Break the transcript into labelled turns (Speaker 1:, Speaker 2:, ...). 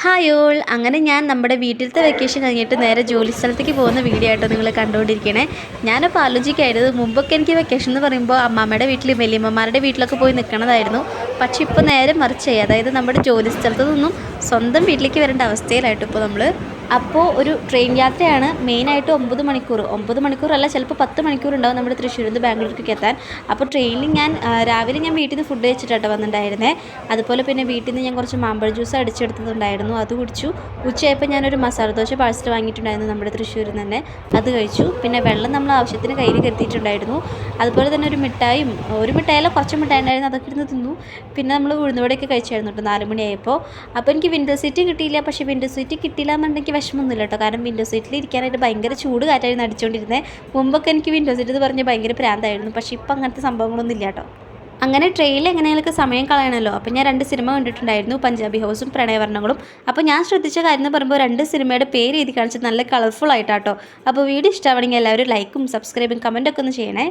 Speaker 1: Hi all, അങ്ങനെ ഞാൻ നമ്മുടെ വീട്ടിലത്തെ വെക്കേഷൻ കഴിഞ്ഞിട്ട് നേരെ ജോലി സ്ഥലത്തേക്ക് പോകുന്ന വീഡിയോ ആയിട്ടോ നിങ്ങൾ കണ്ടുകൊണ്ടിരിക്കണേ. ഞാനപ്പോൾ ആലോചിക്കായിരുന്നു, മുമ്പൊക്കെ എനിക്ക് വെക്കേഷൻ എന്ന് പറയുമ്പോൾ അമ്മമ്മയുടെ വീട്ടിൽ വലിയമ്മമാരുടെ വീട്ടിലൊക്കെ പോയി നിൽക്കണതായിരുന്നു. പക്ഷേ ഇപ്പോൾ നേരെ മറിച്ചായി, അതായത് നമ്മുടെ ജോലി സ്ഥലത്തു നിന്നും സ്വന്തം വീട്ടിലേക്ക് വരേണ്ട അവസ്ഥയിലായിട്ട് ഇപ്പോൾ നമ്മൾ. അപ്പോൾ ഒരു ട്രെയിൻ യാത്രയാണ് മെയിനായിട്ട് 9 മണിക്കൂറല്ല, ചിലപ്പോൾ 10 മണിക്കൂർ ഉണ്ടാവും നമ്മുടെ തൃശ്ശൂരിൽ നിന്ന് ബാംഗ്ലൂരിലേക്ക് എത്താൻ. അപ്പോൾ ട്രെയിനിൽ ഞാൻ രാവിലെ ഞാൻ വീട്ടിൽ നിന്ന് ഫുഡ് കഴിച്ചിട്ടാണ് വന്നിട്ടുണ്ടായിരുന്നത്. അതുപോലെ പിന്നെ വീട്ടിൽ നിന്ന് ഞാൻ കുറച്ച് മാമ്പഴ ജ്യൂസ് അടിച്ചെടുത്തിട്ടുണ്ടായിരുന്നു, അത് കുടിച്ചു. ഉച്ചയായപ്പോൾ ഞാനൊരു മസാല ദോശ പാഴ്സൽ വാങ്ങിയിട്ടുണ്ടായിരുന്നു നമ്മുടെ തൃശ്ശൂരിൽ നിന്ന് തന്നെ, അത് കഴിച്ചു. പിന്നെ വെള്ളം നമ്മൾ ആവശ്യത്തിന് കയ്യിൽ കരുതിയിട്ടുണ്ടായിരുന്നു. അതുപോലെ തന്നെ ഒരു മിഠായിയല്ല, കുറച്ച് മിഠായി ഉണ്ടായിരുന്നു, അതൊക്കെ ഇരുന്ന് തിന്നു. പിന്നെ നമ്മൾ ഉഴുന്നുവടയൊക്കെ കഴിച്ചായിരുന്നു കേട്ടോ 4 മണിയായപ്പോൾ. അപ്പോൾ എനിക്ക് വിൻഡോ സീറ്റ് കിട്ടിയില്ല. പക്ഷേ വിൻഡോ സീറ്റ് കിട്ടിയില്ല എന്നുണ്ടെങ്കിൽ വിഷമമൊന്നുമില്ല കേട്ടോ, കാരണം വിൻഡോ സീറ്റിൽ ഇരിക്കാനായിട്ട് ഭയങ്കര ചൂട് കാറ്റായിരുന്നു അടിച്ചുകൊണ്ടിരുന്നത്. മുമ്പൊക്കെ എനിക്ക് വിൻഡോ സീറ്റ് എന്ന് പറഞ്ഞാൽ ഭയങ്കര പ്രാന്തായിരുന്നു. പക്ഷേ ഇപ്പം അങ്ങനത്തെ സംഭവങ്ങളൊന്നും ഇല്ല കേട്ടോ. അങ്ങനെ ട്രെയിനിൽ എങ്ങനെയൊക്കെ സമയം കളയണമല്ലോ. അപ്പോൾ ഞാൻ 2 സിനിമ കണ്ടിട്ടുണ്ടായിരുന്നു, പഞ്ചാബി ഹൗസും പ്രണയവർണ്ണങ്ങളും. അപ്പോൾ ഞാൻ ശ്രദ്ധിച്ച കാര്യം എന്ന് പറയുമ്പോൾ 2 സിനിമയുടെ പേര് എഴുതി കാണിച്ചത് നല്ല കളർഫുൾ ആയിട്ടാട്ടോ. അപ്പോൾ വീഡിയോ ഇഷ്ടമാണെങ്കിൽ എല്ലാവരും ലൈക്കും സബ്സ്ക്രൈബും കമൻറ്റൊക്കെ ഒന്ന് ചെയ്യണേ.